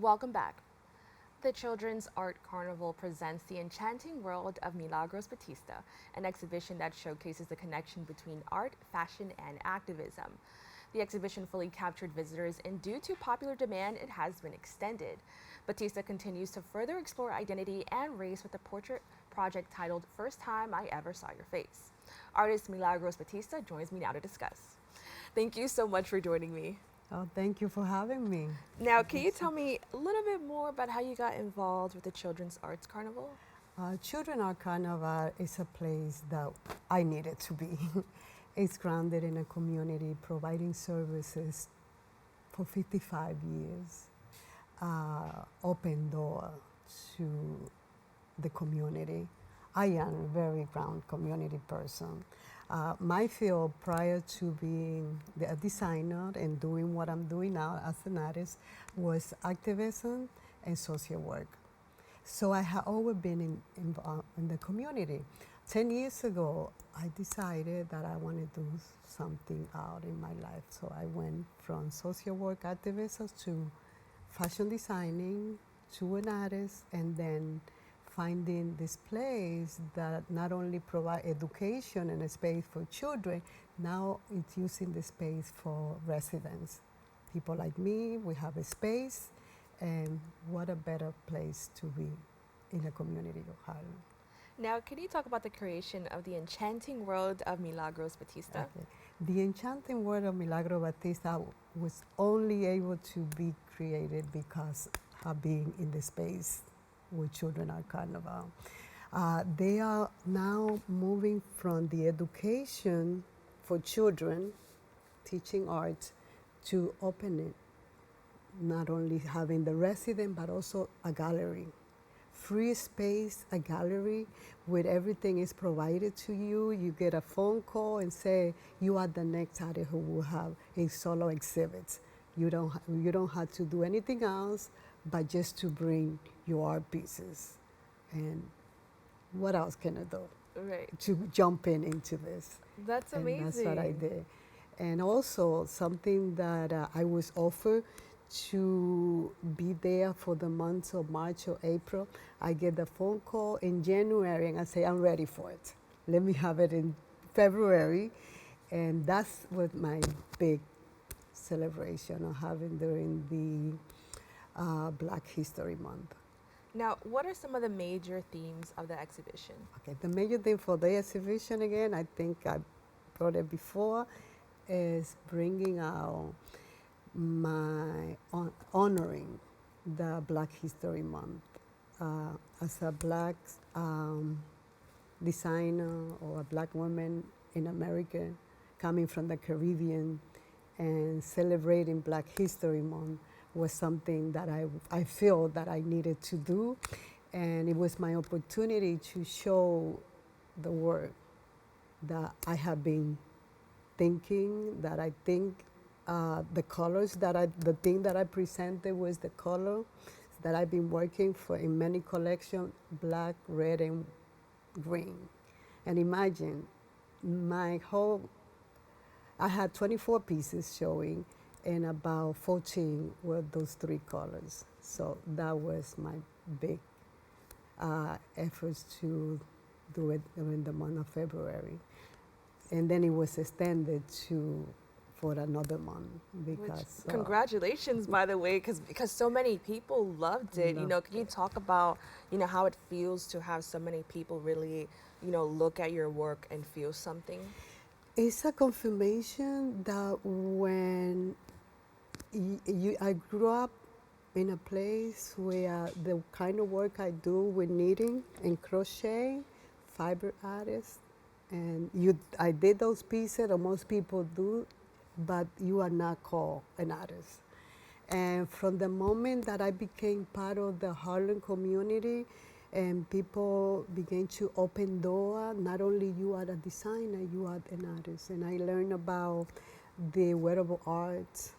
Welcome back. The Children's Art Carnival presents the enchanting world of Milagros Batista, an exhibition that showcases the connection between art, fashion, and activism. The exhibition fully captured visitors, and due to popular demand, it has been extended. Batista continues to further explore identity and race with a portrait project titled First Time I Ever Saw Your Face. Artist Milagros Batista joins me now to discuss. Thank you so much for joining me. Oh, thank you for having me. Now, can you tell me a little bit more about how you got involved with the Children's Arts Carnival? Children Art Carnival is a place that I needed to be. It's grounded in a community providing services for 55 years. Open door to the community. I am a very ground community person. My field prior to being a designer and doing what I'm doing now as an artist was activism and social work. So I have always been involved in the community. 10 years ago, I decided that I want to do something out in my life. So I went from social work activism to fashion designing to an artist, and then finding this place that not only provide education and a space for children, now it's using the space for residents. People like me, we have a space, and what a better place to be in a community of Harlem. Now, can you talk about the creation of the enchanting world of Milagros Batista? Okay. The enchanting world of Milagro Batista was only able to be created because of being in the space with Children Art Carnival. They are now moving from the education for children, teaching art, to open it, not only having the resident, but also a gallery. Free space, a gallery where everything is provided to you. You get a phone call and say, you are the next artist who will have a solo exhibit. You don't have to do anything else but just to bring your art pieces. And what else can I do? Right. To jump into this. That's amazing. And that's what I did. And also something that I was offered to be there for the months of March or April. I get the phone call in January and I say, I'm ready for it. Let me have it in February. And that's what my big celebration of having during the Black History Month. Now, what are some of the major themes of the exhibition? Okay, the major thing for the exhibition, again, I think I brought it before, is bringing out my honoring the Black History Month. As a Black designer or a Black woman in America coming from the Caribbean and celebrating Black History Month was something that I feel that I needed to do, and it was my opportunity to show the work that I have been thinking, that I think the colors the thing that I presented was the color that I've been working for in many collections, black, red, and green. And imagine, I had 24 pieces showing, and about 14 were those three colors. So that was my big efforts to do it during the month of February. And then it was extended for another month because. Congratulations, by the way, because so many people loved it. Can you talk about how it feels to have so many people really look at your work and feel something? It's a confirmation that when I grew up in a place where the kind of work I do with knitting and crochet, fiber artist, and I did those pieces, or most people do, but you are not called an artist. And from the moment that I became part of the Harlem community, and people began to open doors, not only you are a designer, you are an artist. And I learned about the wearable arts,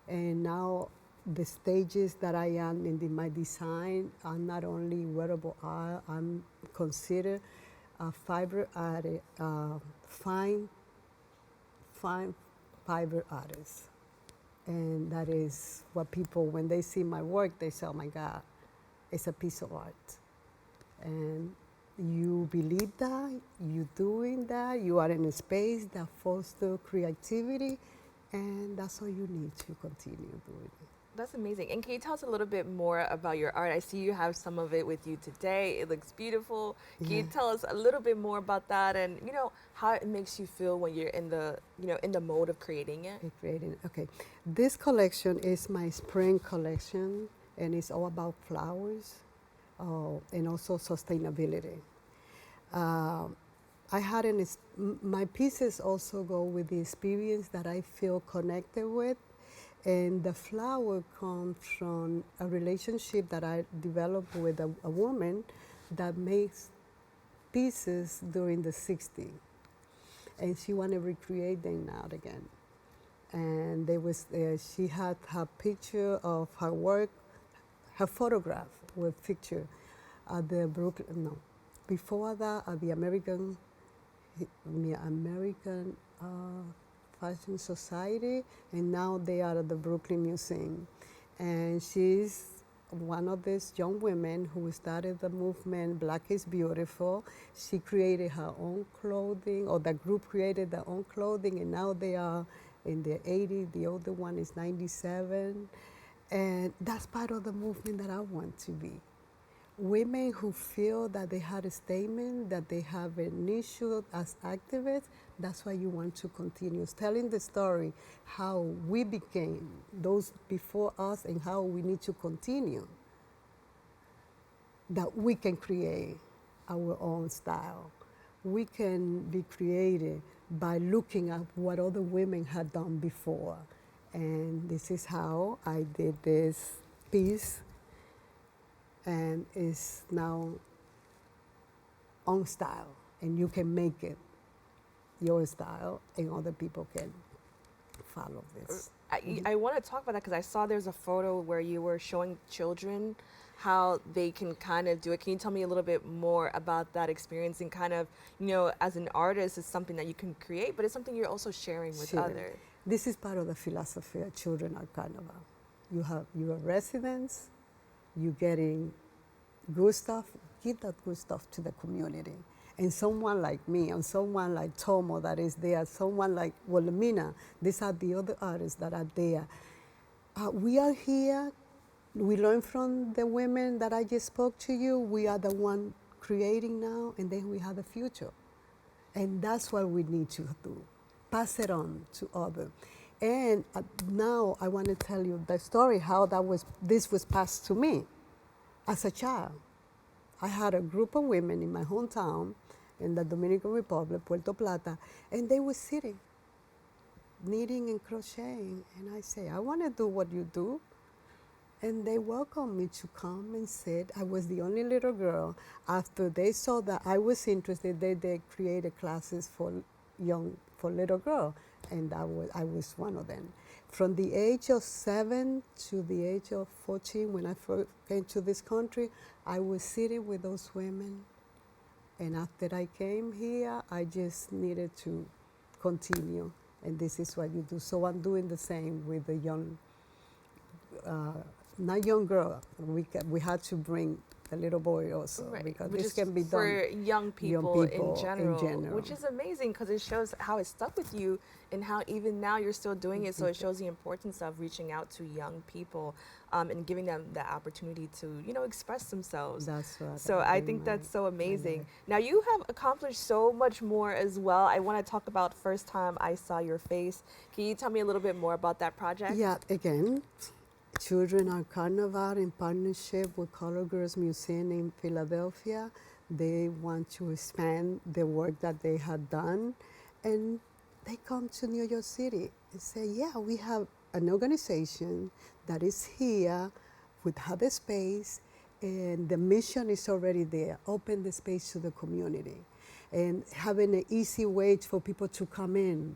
and now the stages that I am in my design are not only wearable art, I'm considered a fiber artist, fine fiber artist. And that is what people, when they see my work, they say, oh my God, it's a piece of art. And you believe that, you doing that, you are in a space that fosters creativity, and that's all you need to continue doing it. That's amazing. And can you tell us a little bit more about your art? I see you have some of it with you today. It looks beautiful. Can you tell us a little bit more about that and, how it makes you feel when you're in the, in the mode of creating it? Okay. This collection is my spring collection, and it's all about flowers and also sustainability. I had my pieces also go with the experience that I feel connected with. And the flower comes from a relationship that I developed with a woman that makes pieces during the 60s. And she wanted to recreate them now again. And she had her picture of her work, her photograph with picture at the before that at the American Fashion Society, and now they are at the Brooklyn Museum. And she's one of these young women who started the movement Black is Beautiful. She created her own clothing, or the group created their own clothing, and now they are in their 80s. The older one is 97. And that's part of the movement that I want to be. Women who feel that they had a statement, that they have an issue as activists, that's why you want to continue telling the story, how we became those before us and how we need to continue. That we can create our own style. We can be creative by looking at what other women had done before. And this is how I did this piece, and it's now on style, and you can make it your style, and other people can follow this. I want to talk about that because I saw there's a photo where you were showing children how they can kind of do it. Can you tell me a little bit more about that experience and kind of, as an artist, it's something that you can create, but it's something you're also sharing with others. This is part of the philosophy of Children Art Carnival. You have your residents, you getting good stuff, give that good stuff to the community. And someone like me, and someone like Tomo that is there, someone like Wilhelmina, these are the other artists that are there. We are here, we learn from the women that I just spoke to you, we are the one creating now, and then we have the future. And that's what we need to do, pass it on to others. And now I want to tell you the story, how this was passed to me as a child. I had a group of women in my hometown in the Dominican Republic, Puerto Plata, and they were sitting, knitting and crocheting. And I say, I want to do what you do. And they welcomed me to come and sit. I was the only little girl. After they saw that I was interested, they created classes for little girls, and I was one of them. From the age of 7 to the age of 14, when I first came to this country, I was sitting with those women. And after I came here, I just needed to continue. And this is what you do. So I'm doing the same with the young, not young girl. We had to bring the little boy also, right, because which this can be done for young people in general, which is amazing because it shows how it stuck with you and how even now you're still doing it. So it shows the importance of reaching out to young people and giving them the opportunity to, express themselves. That's right. So I think that's so amazing. Now you have accomplished so much more as well. I want to talk about First Time I Saw Your Face. Can you tell me a little bit more about that project? Yeah, again, Children Art Carnival in partnership with Color Girls Museum in Philadelphia. They want to expand the work that they had done, and they come to New York City and say, yeah, we have an organization that is here with other space, and the mission is already there, open the space to the community, and having an easy way for people to come in,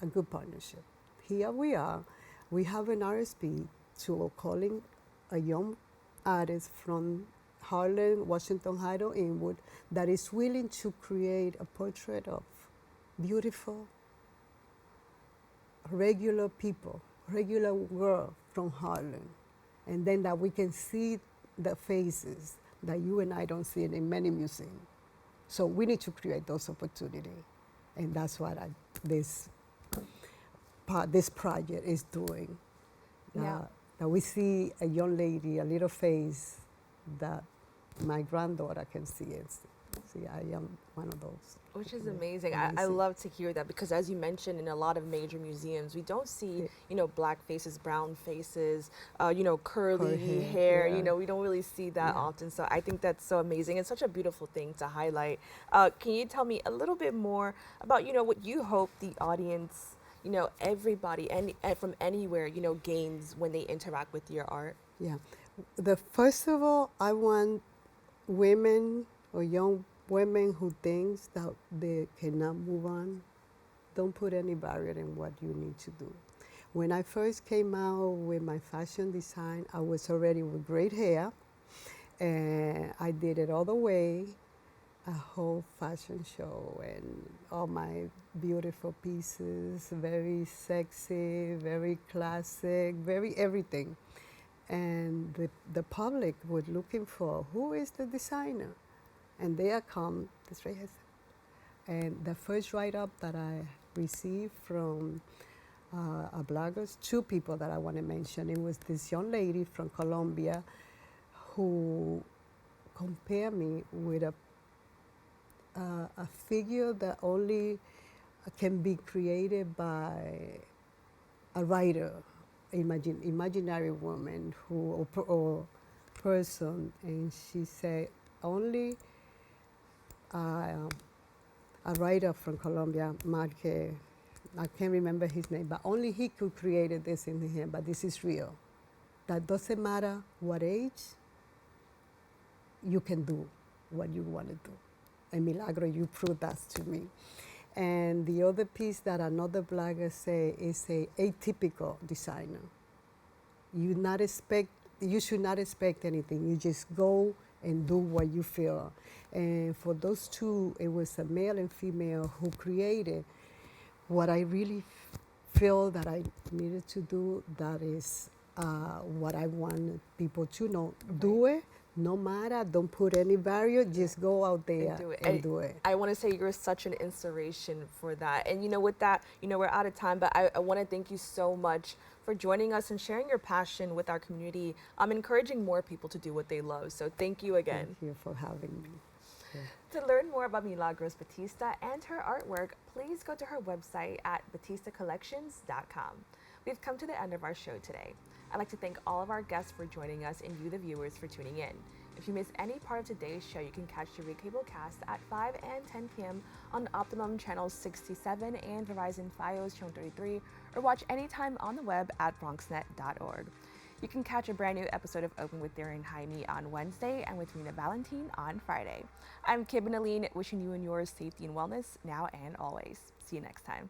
a good partnership. Here we are. We have an RSP to calling a young artist from Harlem, Washington Heights, or Inwood that is willing to create a portrait of beautiful, regular people regular girl from Harlem, and then that we can see the faces that you and I don't see in many museums. So we need to create those opportunities, and that's what this project is doing. Yeah. That we see a young lady, a little face that my granddaughter can see it. See, I am one of those. Which is amazing. I love to hear that because, as you mentioned, in a lot of major museums, we don't see, black faces, brown faces, curly hair. yeah. We don't really see that Yeah. often. So I think that's so amazing. It's such a beautiful thing to highlight. Can you tell me a little bit more about, what you hope the audience, everybody and from anywhere, gains when they interact with your art? Yeah. First of all, I want women or young women who thinks that they cannot move on, don't put any barrier in what you need to do. When I first came out with my fashion design, I was already with great hair, and I did it all the way, a whole fashion show, and all my beautiful pieces, very sexy, very classic, very everything. And the public was looking for who is the designer, and there come this right here. And the first write-up that I received from a bloggers, two people that I want to mention. It was this young lady from Colombia who compared me with a figure that only can be created by a writer, imaginary woman or person, and she said only a writer from Colombia, Marque, I can't remember his name, but only he could create this in him, but this is real. That doesn't matter what age, you can do what you want to do. And Milagro, you proved that to me. And the other piece that another blogger say is a atypical designer. You should not expect anything. You just go and do what you feel. And for those two, it was a male and female who created what I really feel that I needed to do. That is what I want people to know. Right. Do it. No matter, don't put any barrier, just go out there and do it. I want to say you're such an inspiration for that. And with that, we're out of time, but I want to thank you so much for joining us and sharing your passion with our community. I'm encouraging more people to do what they love. So thank you again. Thank you for having me. Yeah. To learn more about Milagros Batista and her artwork, please go to her website at batistacollections.com. We've come to the end of our show today. I'd like to thank all of our guests for joining us and you, the viewers, for tuning in. If you missed any part of today's show, you can catch the recable cast at 5 and 10 p.m. on Optimum Channels 67 and Verizon Fios Channel 33, or watch anytime on the web at BronxNet.org. You can catch a brand new episode of Open with Darren Jaime on Wednesday and with Rena Valentine on Friday. I'm Kibin Alleyne, wishing you and yours safety and wellness now and always. See you next time.